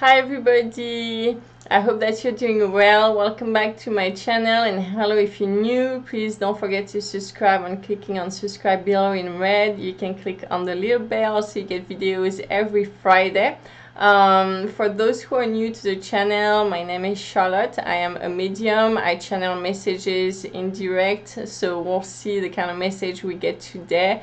Hi everybody, I hope that you're doing well. Welcome back to my channel, and hello if you're new. Please don't forget to subscribe on clicking on subscribe below in red. You can click on the little bell so you get videos every Friday. For those who are new to the channel, my name is Charlotte. I am a medium. I channel messages in direct, so we'll see the kind of message we get today.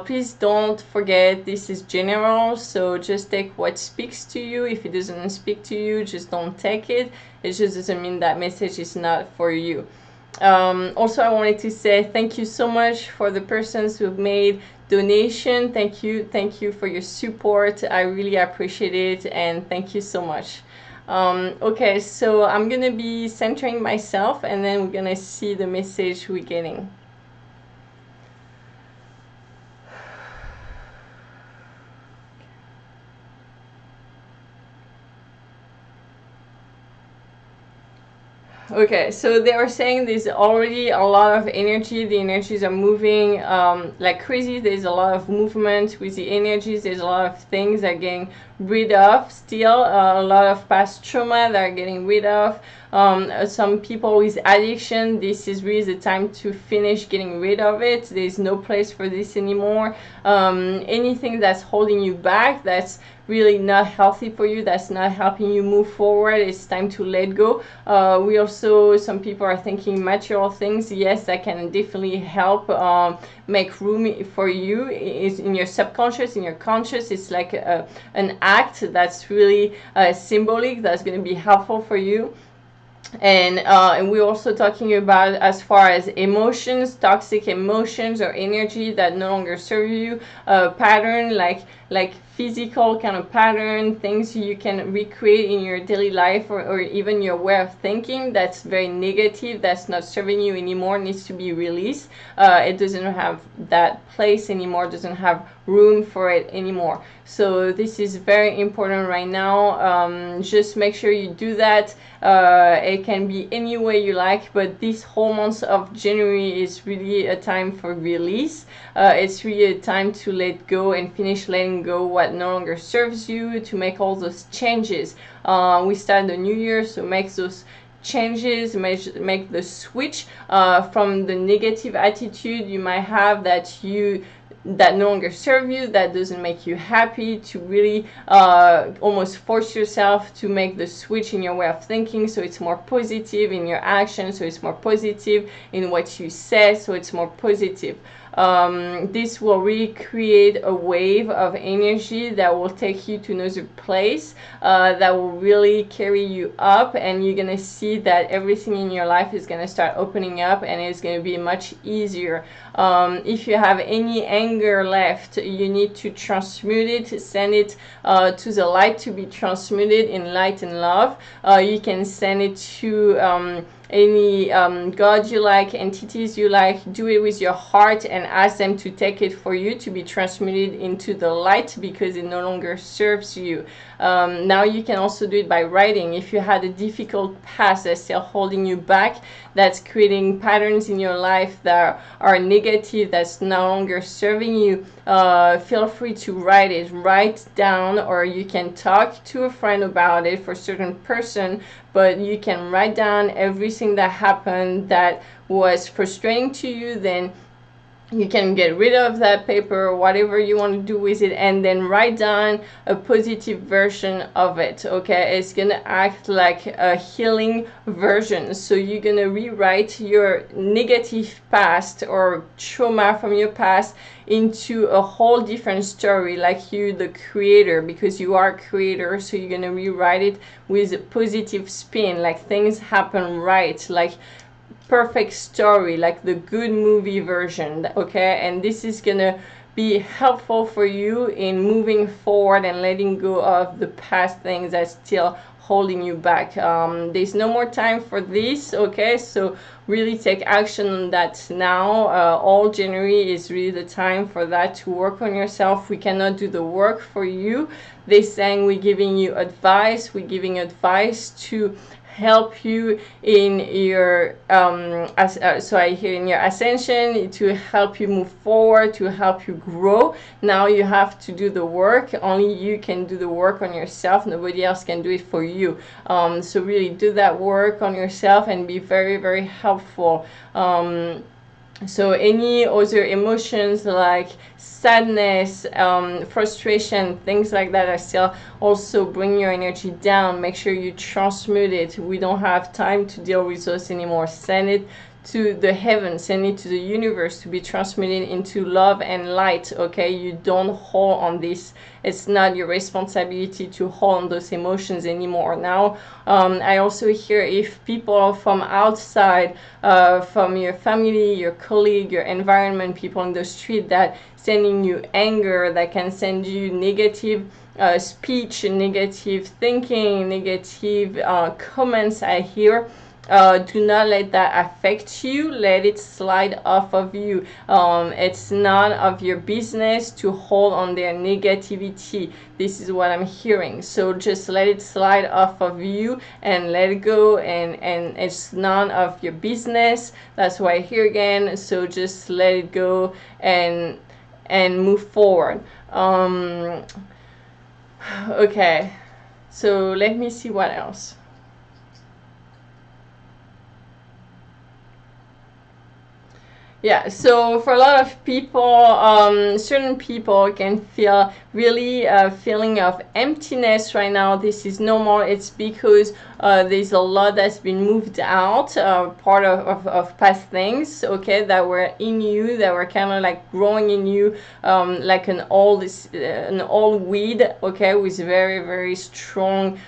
Please don't forget, this is general, so just take what speaks to you. If it doesn't speak to you, just don't take it. It just doesn't mean that message is not for you. Also, I wanted to say thank you so much for the persons who've made donation. Thank you for your support. I really appreciate it, and thank you so much. Okay, so I'm gonna be centering myself, and then we're gonna see the message we're getting. Okay, so they were saying there's already a lot of energy. The energies are moving like crazy. There's a lot of movement with the energies. There's a lot of things that are getting rid of still. A lot of past trauma that are getting rid of. Some people with addiction, this is really the time to finish getting rid of it. There's no place for this anymore. Anything that's holding you back, that's really not healthy for you, that's not helping you move forward, it's time to let go. We also, some people are thinking material things. Yes, that can definitely help make room for you. It's in your subconscious, in your conscious. It's like an act that's really symbolic, that's going to be helpful for you. And we're also talking about, as far as emotions, toxic emotions or energy that no longer serve you, pattern like physical kind of pattern, things you can recreate in your daily life, or even your way of thinking that's very negative, that's not serving you anymore, needs to be released. It doesn't have that place anymore, doesn't have room for it anymore. So this is very important right now. Just make sure you do that. It can be any way you like, but this whole month of January is really a time for release. It's really a time to let go and finish letting go what no longer serves you, to make all those changes. We start the new year, so make those changes, make the switch from the negative attitude you might have that no longer serve you, that doesn't make you happy, to really almost force yourself to make the switch in your way of thinking, so it's more positive in your actions, so it's more positive in what you say, so it's more positive. This will really create a wave of energy that will take you to another place, that will really carry you up, and you're gonna see that everything in your life is gonna start opening up, and it's gonna be much easier. If you have any anger left, you need to transmute it, send it to the light to be transmuted in light and love. You can send it to any God you like, entities you like. Do it with your heart and ask them to take it for you to be transmuted into the light, because it no longer serves you. Now you can also do it by writing. If you had a difficult past that's still holding you back, that's creating patterns in your life that are negative, that's no longer serving you, feel free to write it. Write down, or you can talk to a friend about it for a certain person, but you can write down everything that happened that was frustrating to you. Then you can get rid of that paper, whatever you want to do with it, and then write down a positive version of it. Okay, it's gonna act like a healing version. So you're gonna rewrite your negative past or trauma from your past into a whole different story, like you the creator, because you are a creator. So you're gonna rewrite it with a positive spin, like things happen right, like perfect story, like the good movie version. Okay, and this is gonna be helpful for you in moving forward and letting go of the past things that's still holding you back. There's no more time for this. Okay, so really take action on that now. All January is really the time for that, to work on yourself. We cannot do the work for you. They're saying we're giving you advice, we're giving advice to help you in your so I hear in your ascension, to help you move forward, to help you grow. Now you have to do the work. Only you can do the work on yourself. Nobody else can do it for you. So really do that work on yourself and be very, very helpful. So any other emotions like sadness, frustration, things like that are still also bring your energy down. Make sure you transmute it. We don't have time to deal with those anymore. Send it to the heavens, send it to the universe to be transmuted into love and light. Okay, you don't hold on this. It's not your responsibility to hold on those emotions anymore. Now I also hear if people from outside, from your family, your colleague, your environment, people in the street that sending you anger, that can send you negative speech, negative thinking, negative comments, I hear. Do not let that affect you. Let it slide off of you. It's none of your business to hold on their negativity. This is what I'm hearing. So just let it slide off of you and let it go, and it's none of your business. That's what I hear again. So just let it go and move forward. Okay, so let me see what else. Yeah, so for a lot of people, certain people can feel really a feeling of emptiness right now. This is normal. It's because there's a lot that's been moved out, part of past things, okay, that were in you, that were kind of like growing in you, like an old weed, okay, with very, very strong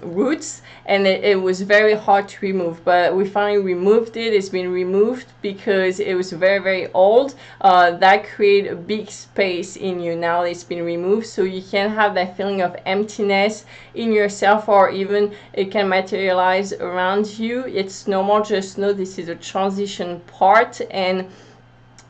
roots. And it was very hard to remove, but we finally removed it. It's been removed because it was very, very old. That created a big space in you. Now it's been removed, so you can have that feeling of emptiness in yourself, or even it can materialize around you. It's normal. Just know this is a transition part, and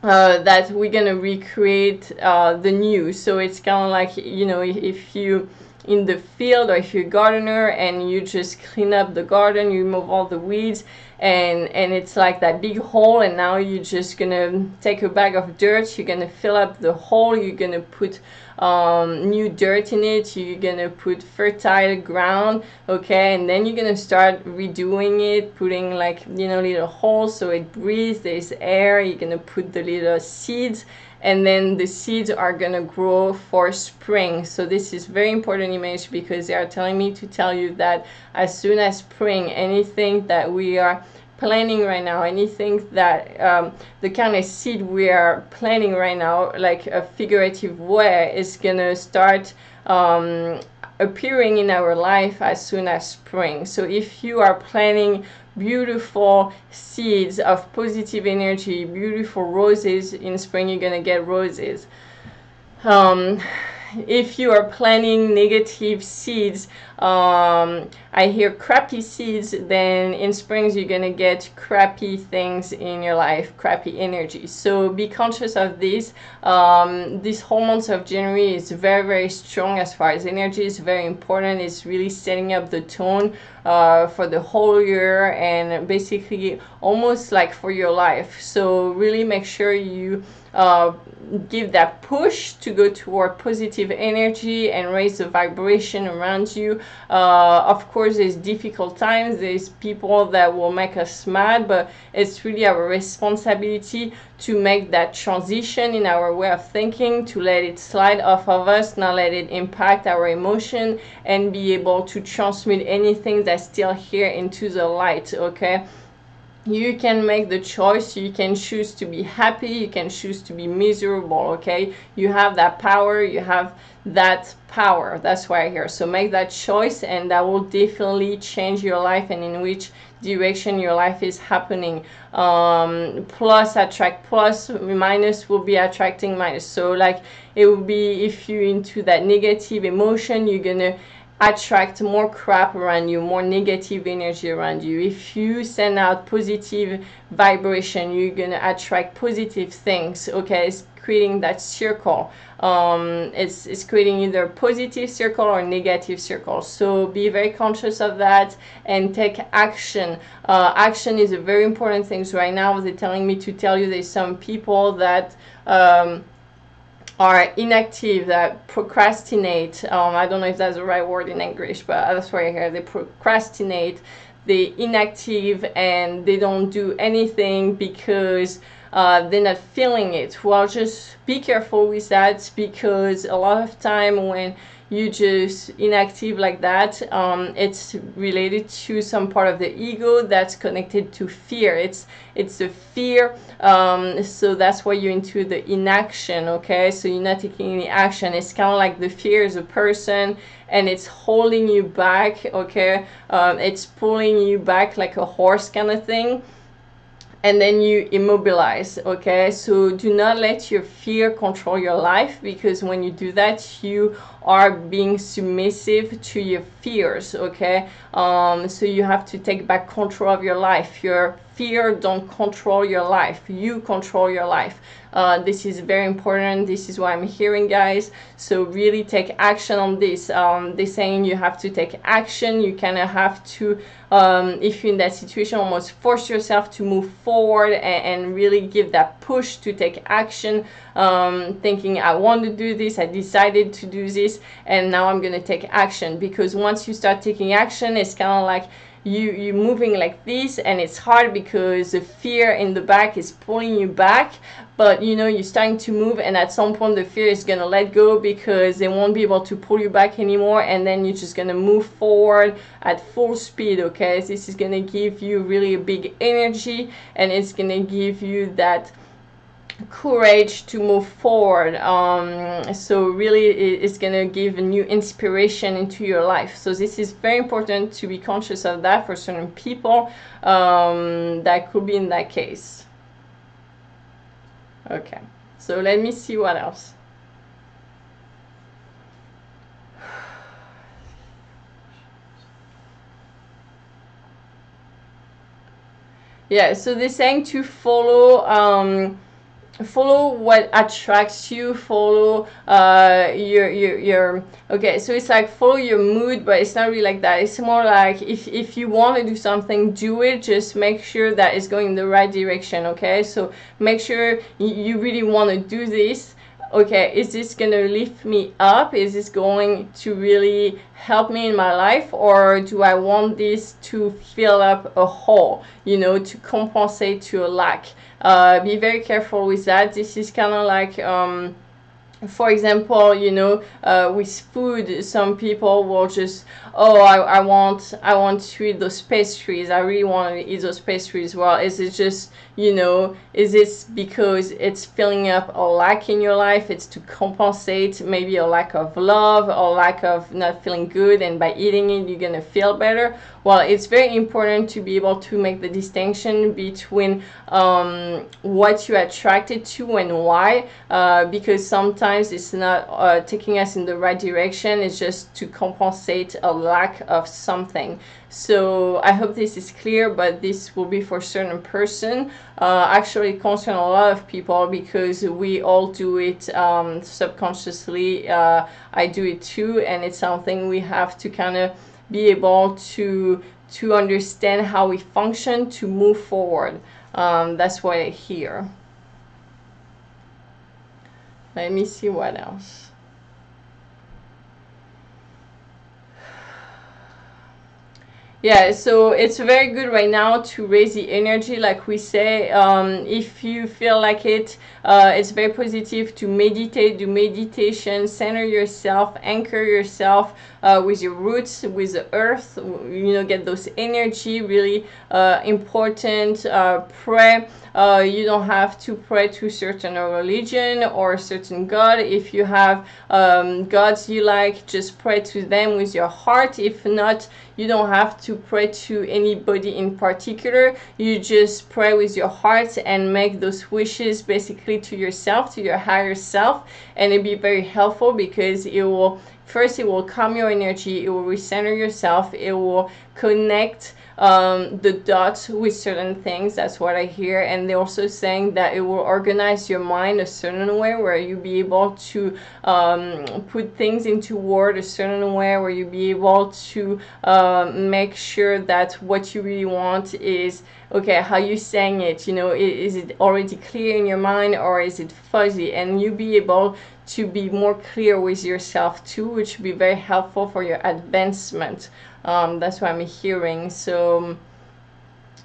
that we're gonna recreate the new. So it's kind of like, you know, if you in the field, or if you're a gardener and you just clean up the garden, you remove all the weeds, and it's like that big hole, and now you're just gonna take a bag of dirt, you're gonna fill up the hole, you're gonna put new dirt in it, you're gonna put fertile ground, okay, and then you're gonna start redoing it, putting, like, you know, little holes so it breathes, there's air, you're gonna put the little seeds, and then the seeds are gonna grow for spring. So this is very important image, because they are telling me to tell you that as soon as spring, anything that we are planning right now, anything that the kind of seed we are planning right now, like a figurative way, is gonna start appearing in our life as soon as spring. So if you are planning beautiful seeds of positive energy, beautiful roses in spring, you're gonna get roses. If you are planting negative seeds, I hear crappy seeds, then in springs you're gonna get crappy things in your life, crappy energy. So be conscious of this. This whole month of January is very, very strong as far as energy is very important. It's really setting up the tone for the whole year, and basically almost like for your life. So really make sure you give that push to go toward positive energy and raise the vibration around you. Of course, there's difficult times, there's people that will make us mad, but it's really our responsibility to make that transition in our way of thinking, to let it slide off of us, not let it impact our emotion, and be able to transmit anything that's still here into the light, okay? You can make the choice. You can choose to be happy, you can choose to be miserable, okay? You have that power, you have that power. That's why I'm here. So make that choice, and that will definitely change your life and in which direction your life is happening. Plus attract plus, minus will be attracting minus. So like it will be, if you're into that negative emotion, you're gonna attract more crap around you, more negative energy around you. If you send out positive vibration, you're gonna attract positive things. Okay, it's creating that circle. It's creating either positive circle or negative circle. So be very conscious of that and take action. Action is a very important thing. So right now they're telling me to tell you there's some people that are inactive, that procrastinate. I don't know if that's the right word in English, but that's what I hear. They procrastinate, they inactive, and they don't do anything because they're not feeling it. Well, just be careful with that, because a lot of time when you just inactive like that, it's related to some part of the ego that's connected to fear. It's the fear, so that's why you're into the inaction. Okay, so you're not taking any action. It's kind of like the fear is a person and it's holding you back. Okay, it's pulling you back like a horse kind of thing, and then you immobilize. Okay, so do not let your fear control your life, because when you do that, you are being submissive to your fears. Okay, so you have to take back control of your life. Your fear don't control your life, you control your life. This is very important. This is what I'm hearing, guys. So really take action on this. They're saying you have to take action. You kind of have to, if you're in that situation, almost force yourself to move forward and really give that push to take action, thinking, I want to do this, I decided to do this, and now I'm going to take action. Because once you start taking action, it's kind of like you're moving like this, and it's hard because the fear in the back is pulling you back. But you know, you're starting to move, and at some point the fear is going to let go because they won't be able to pull you back anymore, and then you're just going to move forward at full speed. Okay, this is going to give you really a big energy, and it's going to give you that courage to move forward. So really it's going to give a new inspiration into your life. So this is very important to be conscious of that for certain people that could be in that case. Okay, so let me see what else. Yeah, so they're saying to follow follow what attracts you, follow your okay, so it's like follow your mood, but it's not really like that. It's more like if you want to do something, do it. Just make sure that it's going in the right direction. Okay, so make sure you really want to do this. Okay, is this gonna lift me up? Is this going to really help me in my life, or do I want this to fill up a hole, you know, to compensate to a lack? Be very careful with that. This is kind of like for example, you know, with food, some people will just, oh, I want to eat those pastries, I really want to eat those pastries. Well, is it just, you know, is this because it's filling up a lack in your life? It's to compensate maybe a lack of love, a lack of not feeling good, and by eating it you're gonna feel better. Well, it's very important to be able to make the distinction between what you're attracted to and why, because sometimes it's not taking us in the right direction. It's just to compensate a lack of something. So I hope this is clear, but this will be for certain person. Actually it concerns a lot of people, because we all do it subconsciously. I do it too, and it's something we have to kind of be able to understand how we function to move forward. That's what I hear. Let me see what else. Yeah, so it's very good right now to raise the energy, like we say. If you feel like it, it's very positive to meditate, do meditation, center yourself, anchor yourself with your roots, with the earth, you know, get those energy, really important. Pray. You don't have to pray to a certain religion or a certain God. If you have gods you like, just pray to them with your heart. If not, you don't have to pray to anybody in particular. You just pray with your heart and make those wishes basically to yourself, to your higher self, and it'll be very helpful because it will first it will calm your energy, it will recenter yourself, it will connect the dots with certain things. That's what I hear. And they're also saying that it will organize your mind a certain way, where you'll be able to put things into word a certain way, where you'll be able to make sure that what you really want is, okay, how you saying it, you know, is it already clear in your mind, or is it fuzzy? And you'll be able to be more clear with yourself too, which will be very helpful for your advancement. That's what I'm hearing. So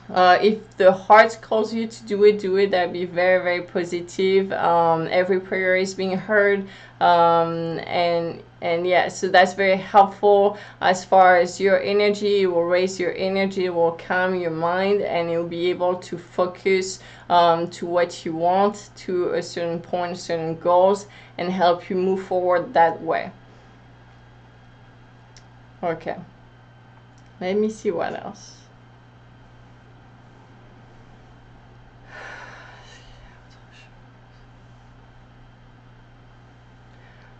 if the heart calls you to do it. That'd be very, very positive. Every prayer is being heard, and yeah, so that's very helpful as far as your energy. It will raise your energy, it will calm your mind, and you'll be able to focus to what you want, to a certain point, certain goals, and help you move forward that way. Okay, let me see what else.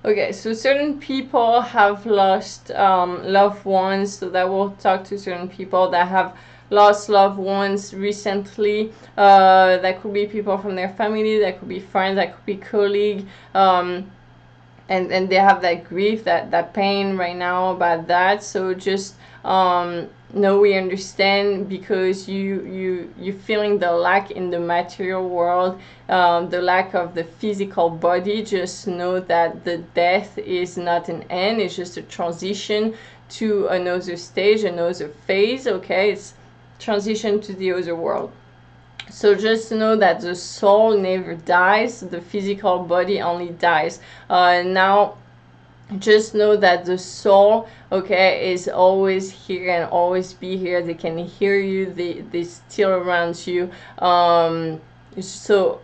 Okay, so certain people have lost loved ones, so that we'll talk to certain people that have lost loved ones recently. That could be people from their family, that could be friends, that could be colleague, and they have that grief, that pain right now about that. So just no, we understand, because you're feeling the lack in the material world, the lack of the physical body. Just know that the death is not an end, it's just a transition to another stage, another phase. Okay, it's transition to the other world. So just know that the soul never dies, the physical body only dies. Now just know that the soul, okay, is always here and always be here. They can hear you, they still around you. So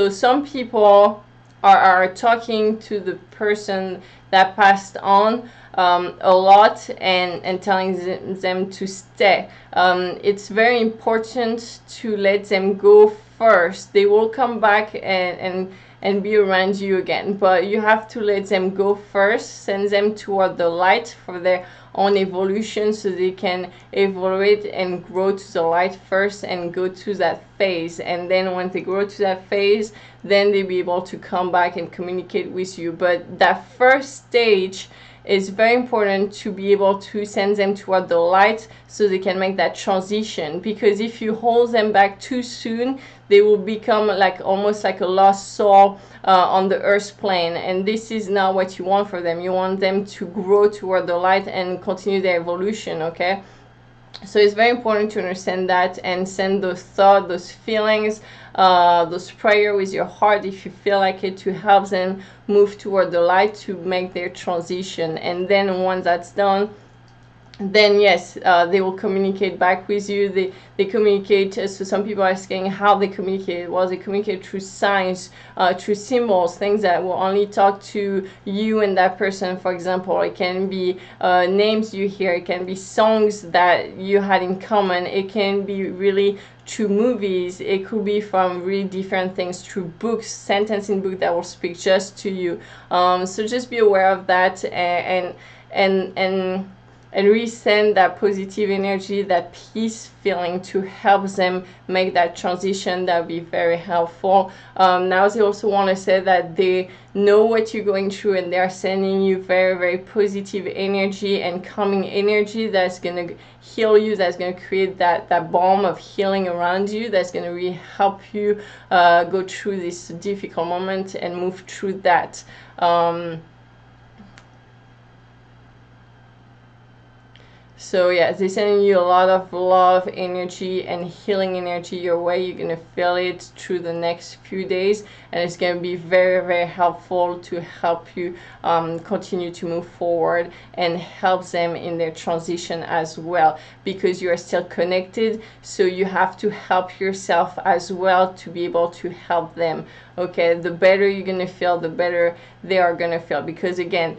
some people are talking to the person that passed on a lot, and telling them to stay. It's very important to let them go first. They will come back and be around you again, but you have to let them go first. Send them toward the light for their own evolution, so they can evolve and grow to the light first and go to that phase. And then when they grow to that phase, then they'll be able to come back and communicate with you. But that first stage is very important, to be able to send them toward the light so they can make that transition. Because if you hold them back too soon, they will become like almost like a lost soul on the earth plane, and this is not what you want for them. You want them to grow toward the light and continue their evolution. Okay, so it's very important to understand that, and send those thoughts, those feelings, those prayers with your heart, if you feel like it, to help them move toward the light, to make their transition. And then once that's done, then yes, they will communicate back with you. They communicate. So some people are asking how they communicate. Well, they communicate through signs, through symbols, things that will only talk to you and that person. For example, it can be names you hear, it can be songs that you had in common, it can be really through movies, it could be from really different things, through books, sentence in book that will speak just to you. So just be aware of that, and resend that positive energy, that peace feeling, to help them make that transition. That would be very helpful. Now they also want to say that they know what you're going through, and they are sending you very, very positive energy and calming energy that's going to heal you, that's going to create that balm of healing around you, that's going to really help you go through this difficult moment and move through that. So yeah, they're sending you a lot of love energy and healing energy your way. You're gonna feel it through the next few days, and it's gonna be very, very helpful to help you continue to move forward, and help them in their transition as well, because you are still connected. So you have to help yourself as well to be able to help them. Okay, the better you're gonna feel, the better they are gonna feel, because again,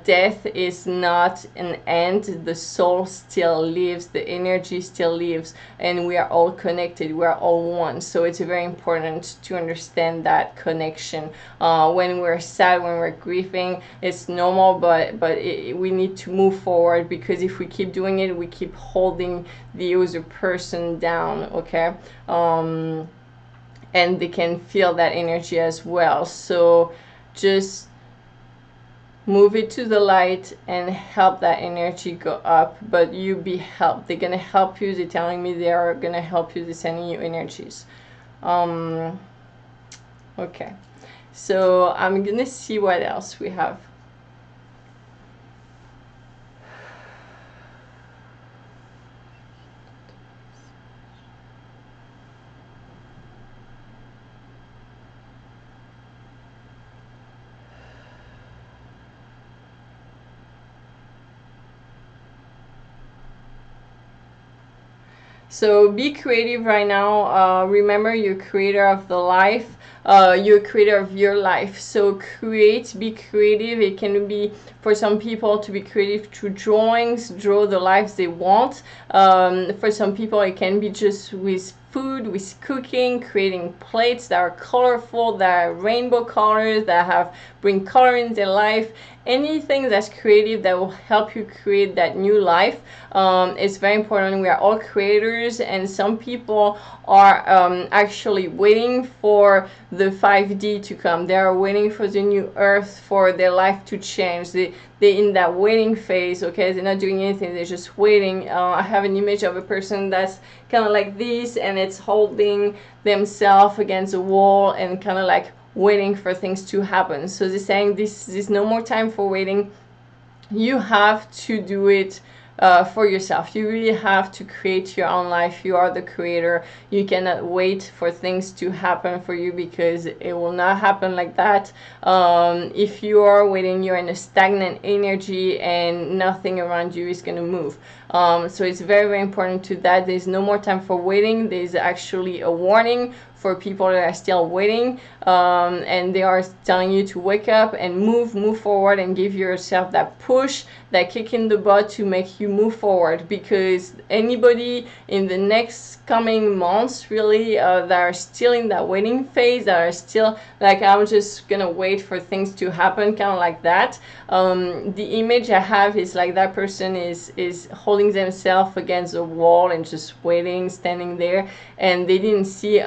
death is not an end. The soul soul still lives, the energy still lives, and we are all connected, we are all one. So it's very important to understand that connection. When we're sad, when we're grieving, it's normal, but we need to move forward, because if we keep doing it, we keep holding the other person down, okay? And they can feel that energy as well. So just move it to the light and help that energy go up, but you be helped. They're gonna help you. They're telling me they are gonna help you. They're sending you energies. Okay, so I'm gonna see what else we have. So be creative right now. Remember, you're creator of the life. You're creator of your life. So create, be creative. It can be, for some people, to be creative through drawings, draw the lives they want. For some people, it can be just with food, with cooking, creating plates that are colorful, that are rainbow colors, that bring color in their life. Anything that's creative that will help you create that new life. It's very important. We are all creators, and some people are actually waiting for the 5D to come. They are waiting for the new earth, for their life to change. They're in that waiting phase, okay? They're not doing anything, they're just waiting. I have an image of a person that's kind of like this, and it's holding themselves against the wall and kind of like waiting for things to happen. So they're saying there's no more time for waiting. You have to do it for yourself. You really have to create your own life. You are the creator. You cannot wait for things to happen for you, because it will not happen like that. If you are waiting, you're in a stagnant energy and nothing around you is going to move. So it's very, very important to that. There's no more time for waiting. There's actually a warning for people that are still waiting, and they are telling you to wake up and move forward, and give yourself that push, that kick in the butt to make you move forward. Because anybody in the next coming months, really, that are still in that waiting phase, that are still like, I'm just gonna wait for things to happen, kind of like that. The image I have is like that person is holding themselves against a wall and just waiting, standing there, and they didn't see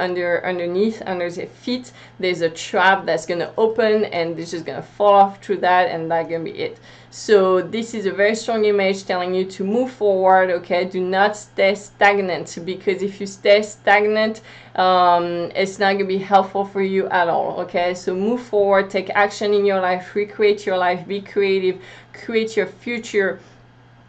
underneath, under their feet, there's a trap that's gonna open, and they're just gonna fall off through that, and that's gonna be it. So this is a very strong image telling you to move forward, okay? Do not stay stagnant, because if you stay stagnant, it's not gonna be helpful for you at all, okay? So move forward, take action in your life, recreate your life, be creative, create your future.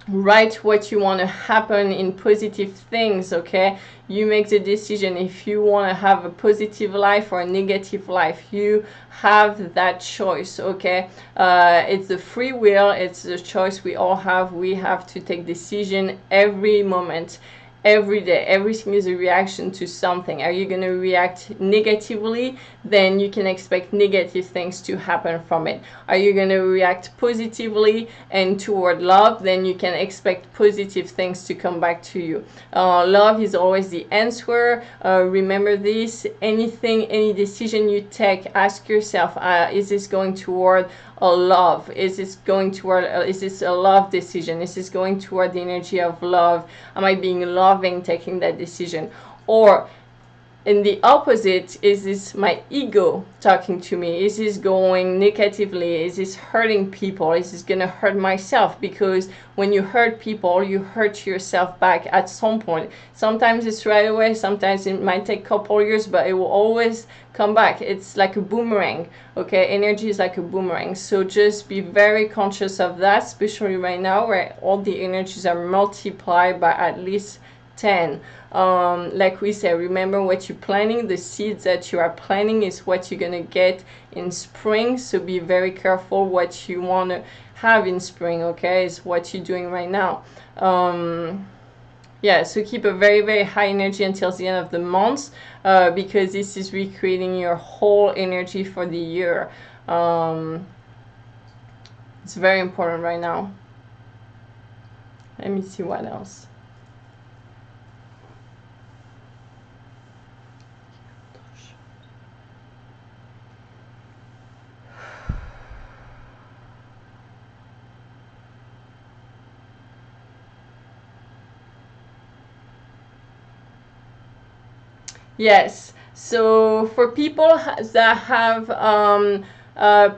Write what you want to happen in positive things, okay? You make the decision if you want to have a positive life or a negative life. You have that choice, okay? It's the free will, it's the choice we all have. We have to take decision every moment, every day. Everything is a reaction to something. Are you going to react negatively? Then you can expect negative things to happen from it. Are you going to react positively and toward love? Then you can expect positive things to come back to you. Love is always the answer. Remember this. Anything, any decision you take, ask yourself, is this going toward a love? Is this going toward, is this a love decision? Is this going toward the energy of love? Am I being loving taking that decision? Or in the opposite, is this my ego talking to me? Is this going negatively? Is this hurting people? Is this gonna hurt myself? Because when you hurt people, you hurt yourself back at some point. Sometimes it's right away, sometimes it might take a couple years, but it will always come back. It's like a boomerang, okay? Energy is like a boomerang. So just be very conscious of that, especially right now where all the energies are multiplied by at least 10. Like we said, remember what you're planting. The seeds that you are planting is what you're gonna get in spring. So be very careful what you want to have in spring, okay? Is what you're doing right now. Yeah, so keep a very, very high energy until the end of the month, because this is recreating your whole energy for the year. It's very important right now. Let me see what else. Yes. So for people that have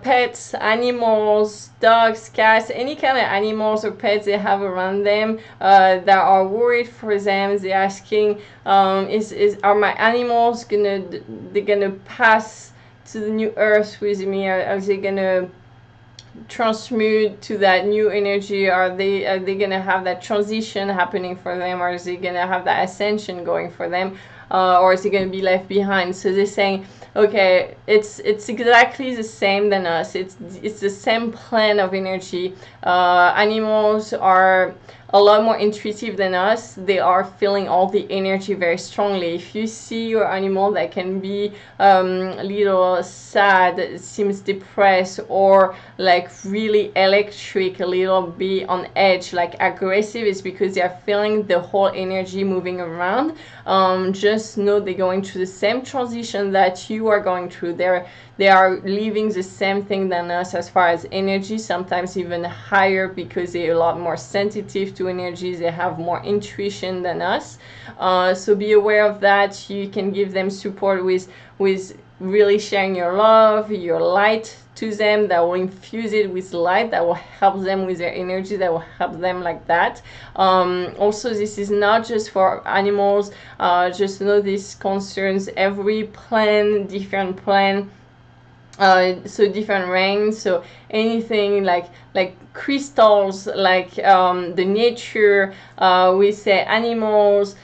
pets, animals, dogs, cats, any kind of animals or pets they have around them that are worried for them, they're asking, are my animals gonna pass to the new earth with me? Are they gonna transmute to that new energy? Are they gonna have that transition happening for them? Or is they gonna have that ascension going for them? Or is it gonna be left behind? So they're saying, okay, it's exactly the same than us. It's the same plan of energy. Animals are a lot more intuitive than us. They are feeling all the energy very strongly. If you see your animal that can be a little sad, seems depressed, or like really electric, a little bit on edge, like aggressive, it's because they are feeling the whole energy moving around. Just know they're going through the same transition that you are going through. They are living the same thing than us as far as energy, sometimes even higher, because they're a lot more sensitive to energies. They have more intuition than us. So be aware of that. You can give them support with really sharing your love, your light to them. That will infuse it with light, that will help them with their energy, that will help them like that. Also, this is not just for animals. Just know this concerns every plant, different plant. So different ranks, so anything like crystals, like the nature, we say animals,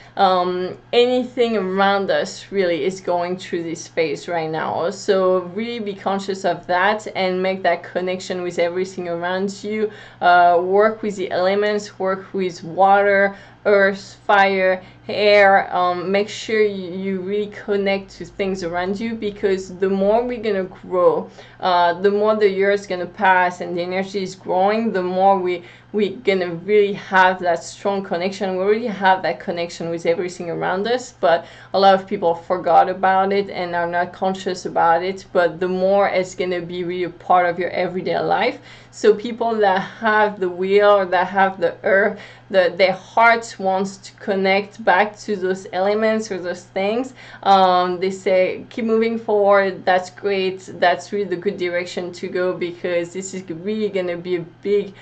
anything around us really is going through this phase right now. So really be conscious of that and make that connection with everything around you. Work with the elements, work with water, earth, fire, air. Make sure you really connect to things around you, because the more we're gonna grow, the more the years gonna pass and the energy is growing, the more we're gonna really have that strong connection. We already have that connection with everything around us, but a lot of people forgot about it and are not conscious about it. But the more it's gonna be really a part of your everyday life. So people that have the wheel, or that have the earth, their heart wants to connect back to those elements or those things. They say keep moving forward. That's great. That's really the good direction to go, because this is really going to be a big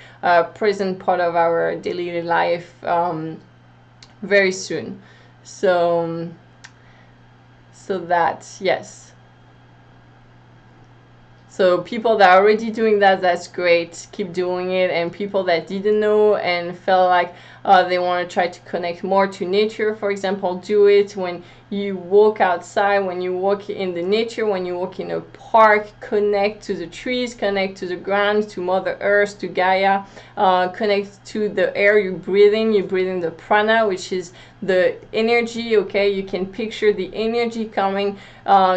present part of our daily life very soon. So that's, yes. So people that are already doing that, that's great. Keep doing it. And people that didn't know and felt like they want to try to connect more to nature, for example, do it when you walk outside, when you walk in the nature, when you walk in a park. Connect to the trees, connect to the ground, to Mother Earth, to Gaia. Connect to the air you're breathing. You're breathing the prana, which is the energy. Okay, you can picture the energy coming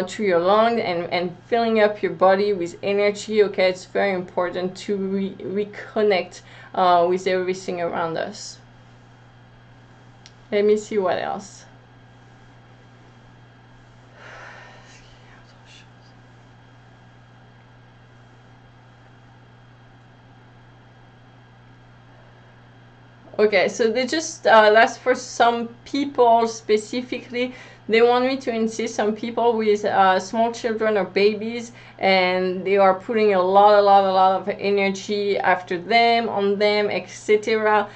through your lungs and filling up your body with energy. Okay, it's very important to reconnect with everything around us. Let me see what else. Okay, so they just, that's for some people specifically. They want me to insist some people with small children or babies, and they are putting a lot of energy after them, on them, etc.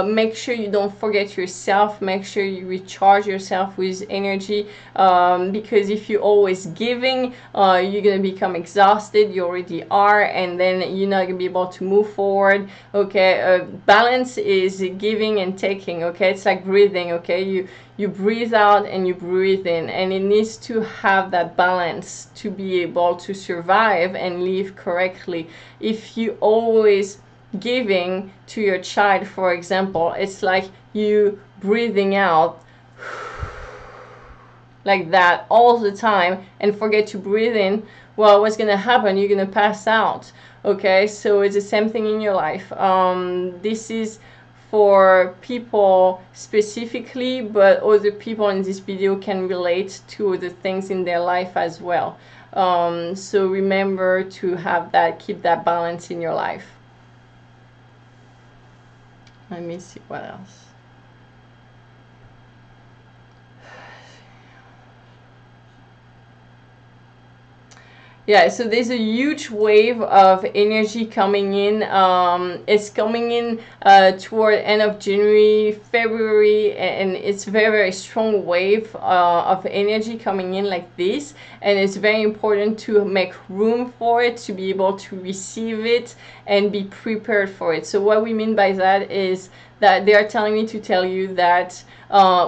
Make sure you don't forget yourself. Make sure you recharge yourself with energy, because if you're always giving, you're gonna become exhausted. You already are, and then you're not gonna be able to move forward. Okay, balance is giving and taking. Okay, it's like breathing. Okay, you breathe out and you breathe in, and it needs to have that balance to be able to survive and live correctly. If you always giving to your child, for example, it's like you breathing out like that all the time and forget to breathe in, well, what's gonna happen? You're gonna pass out. Okay, so it's the same thing in your life. This is for people specifically, but other people in this video can relate to the things in their life as well. So remember to have that, keep that balance in your life. Let me see what else. Yeah, so there's a huge wave of energy coming in. It's coming in toward end of January, February, and it's very, very strong wave of energy coming in like this. And it's very important to make room for it, to be able to receive it and be prepared for it. So what we mean by that is that they are telling me to tell you that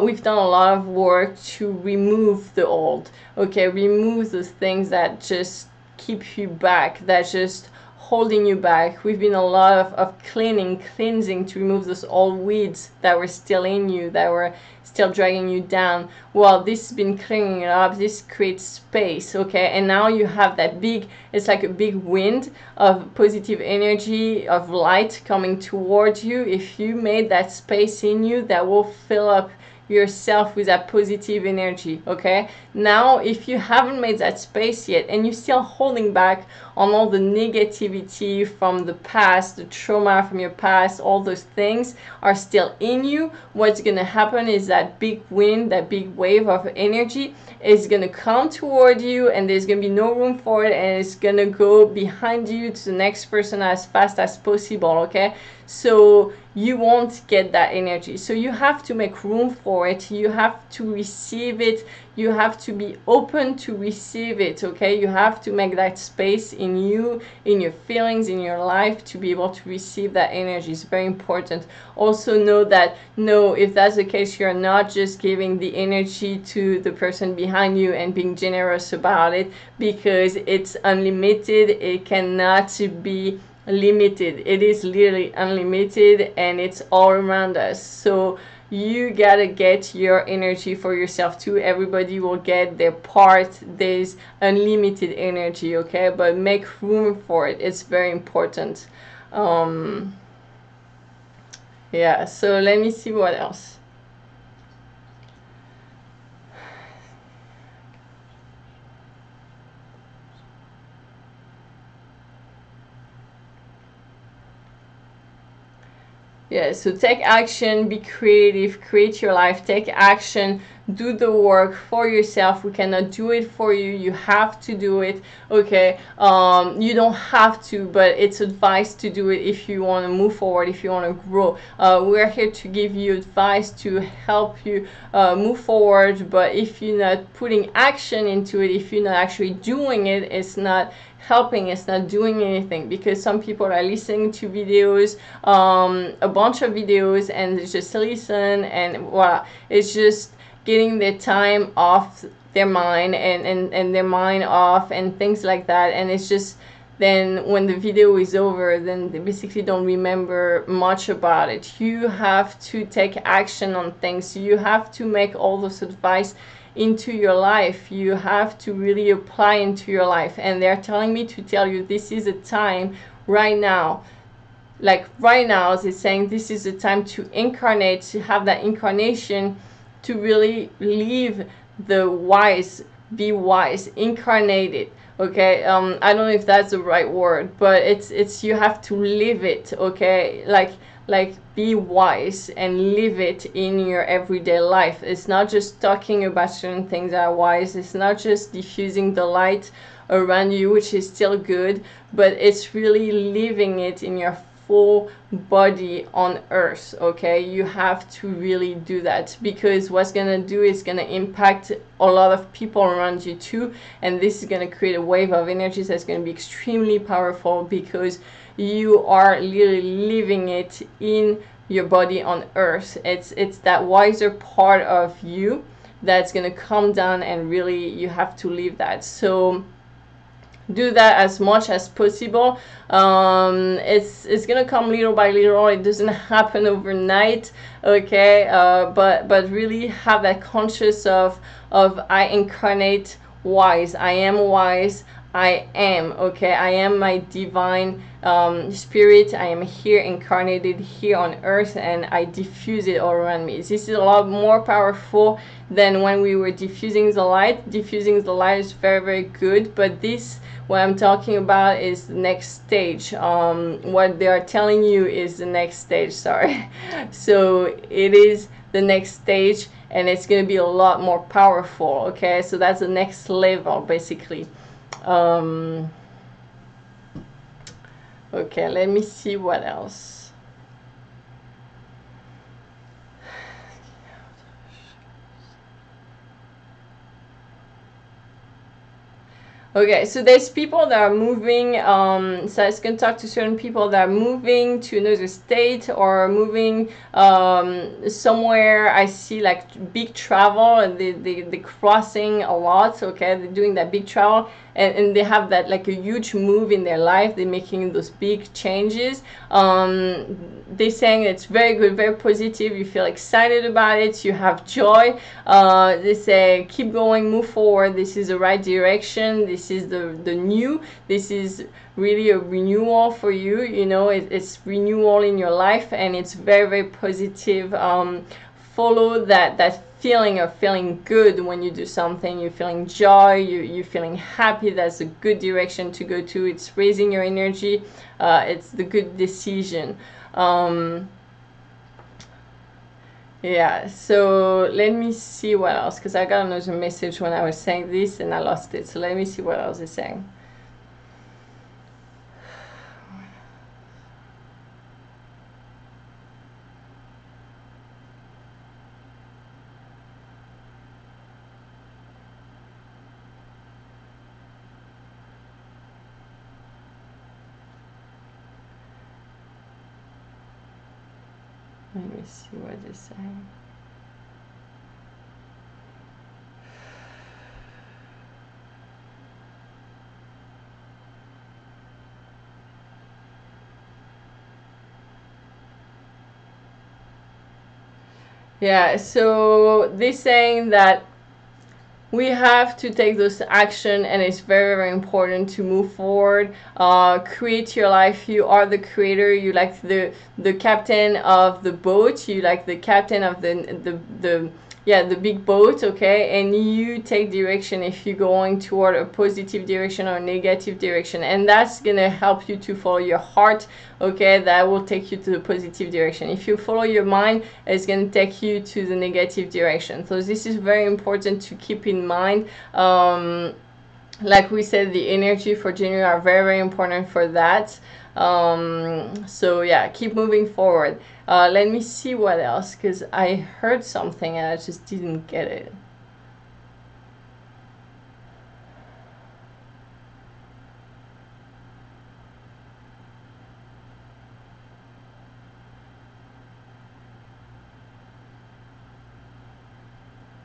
we've done a lot of work to remove the old, okay, remove those things that just keep you back, that just holding you back. We've been a lot of cleansing to remove those old weeds that were still in you, that were still dragging you down. Well, this has been cleaning it up. This creates space, okay? And now you have that big, it's like a big wind of positive energy, of light coming towards you. If you made that space in you, that will fill up yourself with that positive energy, okay? Now, if you haven't made that space yet and you're still holding back on all the negativity from the past, the trauma from your past, all those things are still in you, what's going to happen is that big wind, that big wave of energy is going to come toward you, and there's going to be no room for it, and it's going to go behind you to the next person as fast as possible, okay? So you won't get that energy. So you have to make room for it. You have to receive it. You have to be open to receive it, okay? You have to make that space in you, in your feelings, in your life, to be able to receive that energy. It's very important. Also know that, no, if that's the case, you're not just giving the energy to the person behind you and being generous about it, because it's unlimited. It cannot be limited. It is literally unlimited, and it's all around us. So you gotta get your energy for yourself too. Everybody will get their part. There's unlimited energy, okay? But make room for it. It's very important. Yeah, so let me see what else. Yeah, so take action, be creative, create your life, take action, do the work for yourself. We cannot do it for you. You have to do it, okay? You don't have to, but it's advice to do it if you want to move forward, if you want to grow. We're here to give you advice to help you move forward, but if you're not putting action into it, if you're not actually doing it, it's not helping, it's not doing anything. Because some people are listening to videos, a bunch of videos, and they just listen, and voila, it's just getting their time off their mind, and their mind off and things like that. And it's just, then when the video is over, then they basically don't remember much about it. You have to take action on things. You have to make all those advice into your life. You have to really apply into your life. And they're telling me to tell you, this is a time right now, like right now, they're saying this is the time to incarnate, to have that incarnation, to really live the wise, be wise, incarnated, okay? I don't know if that's the right word, but it's you have to live it, okay? Like be wise and live it in your everyday life. It's not just talking about certain things that are wise. It's not just diffusing the light around you, which is still good, but it's really living it in your full body on earth, okay? You have to really do that, because what's gonna do is gonna impact a lot of people around you too, and this is gonna create a wave of energies that's gonna be extremely powerful, because you are literally living it in your body on earth. It's that wiser part of you that's gonna come down, and really you have to live that. So do that as much as possible. It's gonna come little by little. It doesn't happen overnight, okay? But really have that conscious of I incarnate wise. I am wise. I am, okay? I am my divine spirit. I am here, incarnated here on earth, and I diffuse it all around me. This is a lot more powerful than when we were diffusing the light. Diffusing the light is very, very good, but this, what I'm talking about, is the next stage. What they are telling you is the next stage, sorry. So it is the next stage, and it's going to be a lot more powerful, okay? So that's the next level, basically. Okay, let me see what else. Okay, so there's people that are moving, so I can talk to certain people that are moving to another state or moving somewhere. I see like big travel, and they're crossing a lot, okay? They're doing that big travel, and they have that like a huge move in their life. They're making those big changes. They're saying it's very good, very positive. You feel excited about it. You have joy. They say keep going, move forward. This is the right direction. This is the new. This is really a renewal for you. You know, it's renewal in your life, and it's very, very positive. Follow that feeling of feeling good when you do something. You're feeling joy, you're feeling happy. That's a good direction to go to. It's raising your energy. It's the good decision. Yeah, so let me see what else, because I got another message when I was saying this and I lost it. So let me see what else it's saying. Let me see what they're saying. Yeah, so they're saying that we have to take this action, and it's very, very important to move forward. Create your life. You are the creator. You like the captain of the boat. You like the captain of the big boat, okay? And you take direction if you're going toward a positive direction or a negative direction, and that's gonna help you to follow your heart, okay? That will take you to the positive direction. If you follow your mind, it's gonna take you to the negative direction. So this is very important to keep in mind. Like we said, the energy for January are very, very important for that. So yeah, keep moving forward. Let me see what else, because I heard something and I just didn't get it.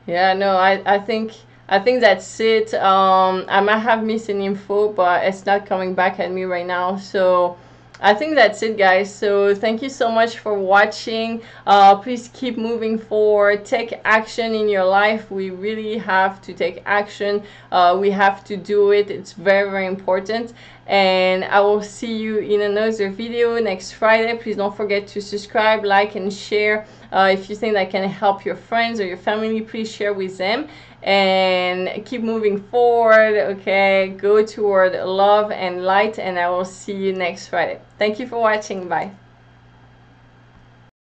Yeah, no, I think that's it. I might have missed an info, but it's not coming back at me right now. So I think that's it, guys. So thank you so much for watching. Please keep moving forward. Take action in your life. We really have to take action. We have to do it. It's very, very important. And I will see you in another video next Friday. Please don't forget to subscribe, like, and share. If you think that can help your friends or your family, please share with them. And keep moving forward, okay? Go toward love and light, and I will see you next Friday. Thank you for watching. Bye.